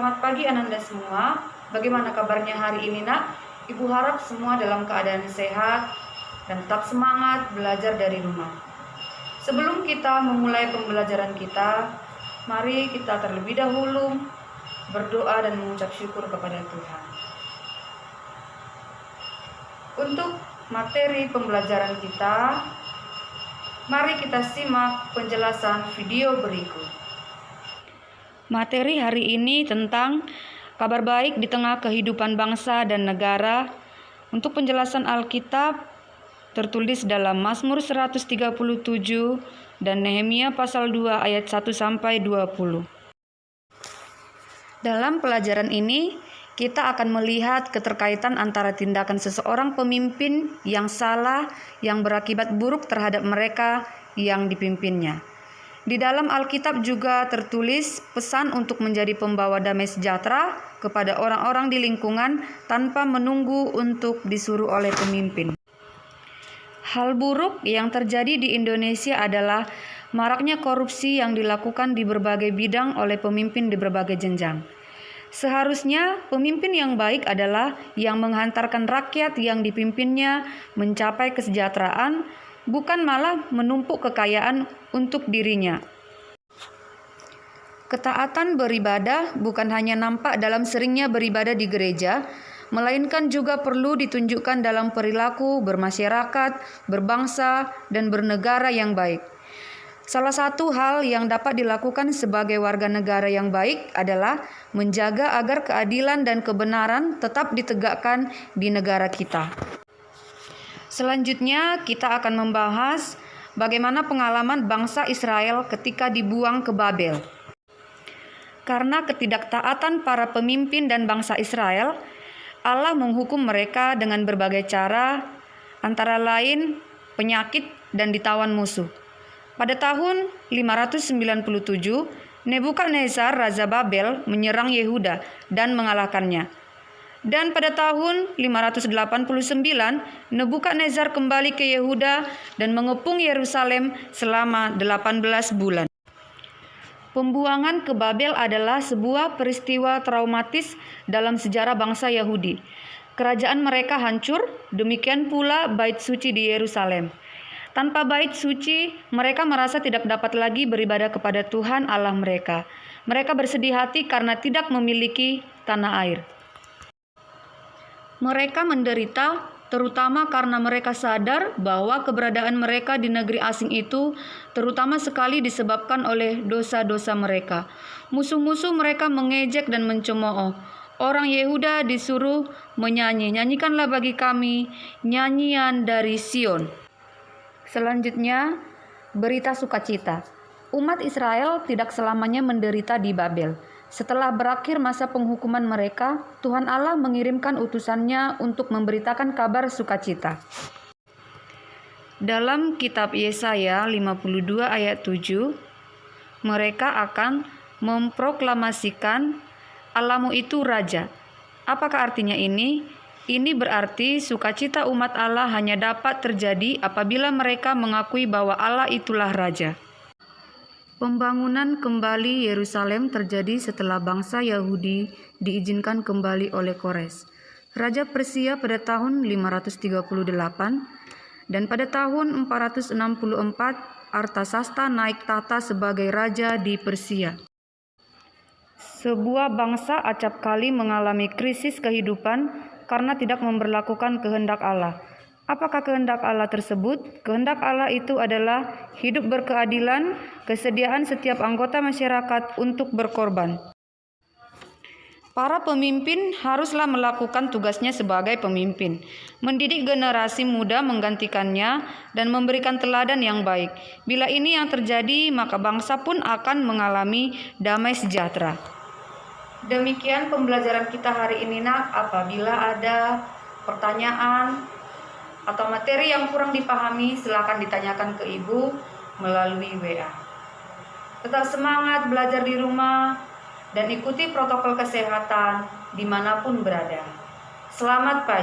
Selamat pagi Ananda semua. Bagaimana kabarnya hari ini nak? Ibu harap semua dalam keadaan sehat dan tetap semangat belajar dari rumah. Sebelum kita memulai pembelajaran kita, mari kita terlebih dahulu berdoa dan mengucap syukur kepada Tuhan. Untuk materi pembelajaran kita, mari kita simak penjelasan video berikut. Materi hari ini tentang kabar baik di tengah kehidupan bangsa dan negara. Untuk penjelasan Alkitab tertulis dalam Mazmur 137 dan Nehemia pasal 2 ayat 1 sampai 20. Dalam pelajaran ini kita akan melihat keterkaitan antara tindakan seseorang pemimpin yang salah yang berakibat buruk terhadap mereka yang dipimpinnya. Di dalam Alkitab juga tertulis pesan untuk menjadi pembawa damai sejahtera kepada orang-orang di lingkungan tanpa menunggu untuk disuruh oleh pemimpin. Hal buruk yang terjadi di Indonesia adalah maraknya korupsi yang dilakukan di berbagai bidang oleh pemimpin di berbagai jenjang. Seharusnya pemimpin yang baik adalah yang menghantarkan rakyat yang dipimpinnya mencapai kesejahteraan, bukan malah menumpuk kekayaan untuk dirinya. Ketaatan beribadah bukan hanya nampak dalam seringnya beribadah di gereja, melainkan juga perlu ditunjukkan dalam perilaku bermasyarakat, berbangsa, dan bernegara yang baik. Salah satu hal yang dapat dilakukan sebagai warga negara yang baik adalah menjaga agar keadilan dan kebenaran tetap ditegakkan di negara kita. Selanjutnya kita akan membahas bagaimana pengalaman bangsa Israel ketika dibuang ke Babel. Karena ketidaktaatan para pemimpin dan bangsa Israel, Allah menghukum mereka dengan berbagai cara, antara lain penyakit dan ditawan musuh. Pada tahun 597, Nebukadnezar Raja Babel menyerang Yehuda dan mengalahkannya. Dan pada tahun 589, Nebukadnezar kembali ke Yehuda dan mengepung Yerusalem selama 18 bulan. Pembuangan ke Babel adalah sebuah peristiwa traumatis dalam sejarah bangsa Yahudi. Kerajaan mereka hancur, demikian pula bait suci di Yerusalem. Tanpa bait suci, mereka merasa tidak dapat lagi beribadah kepada Tuhan Allah mereka. Mereka bersedih hati karena tidak memiliki tanah air. Mereka menderita terutama karena mereka sadar bahwa keberadaan mereka di negeri asing itu terutama sekali disebabkan oleh dosa-dosa mereka. Musuh-musuh mereka mengejek dan mencemooh. Orang Yehuda disuruh menyanyi, "Nyanyikanlah bagi kami nyanyian dari Sion." Selanjutnya, berita sukacita. Umat Israel tidak selamanya menderita di Babel. Setelah berakhir masa penghukuman mereka, Tuhan Allah mengirimkan utusannya untuk memberitakan kabar sukacita. Dalam kitab Yesaya 52 ayat 7, mereka akan memproklamasikan Allahmu itu Raja. Apakah artinya ini? Ini berarti sukacita umat Allah hanya dapat terjadi apabila mereka mengakui bahwa Allah itulah Raja. Pembangunan kembali Yerusalem terjadi setelah bangsa Yahudi diizinkan kembali oleh Kores, Raja Persia pada tahun 538, dan pada tahun 464 Artasasta naik tahta sebagai raja di Persia. Sebuah bangsa acap kali mengalami krisis kehidupan karena tidak memberlakukan kehendak Allah. Apakah kehendak Allah tersebut? Kehendak Allah itu adalah hidup berkeadilan, kesediaan setiap anggota masyarakat untuk berkorban. Para pemimpin haruslah melakukan tugasnya sebagai pemimpin, mendidik generasi muda menggantikannya, dan memberikan teladan yang baik. Bila ini yang terjadi, maka bangsa pun akan mengalami damai sejahtera. Demikian pembelajaran kita hari ini nak. Apabila ada pertanyaan atau materi yang kurang dipahami, silakan ditanyakan ke Ibu melalui WA. Tetap semangat belajar di rumah dan ikuti protokol kesehatan dimanapun berada. Selamat pagi.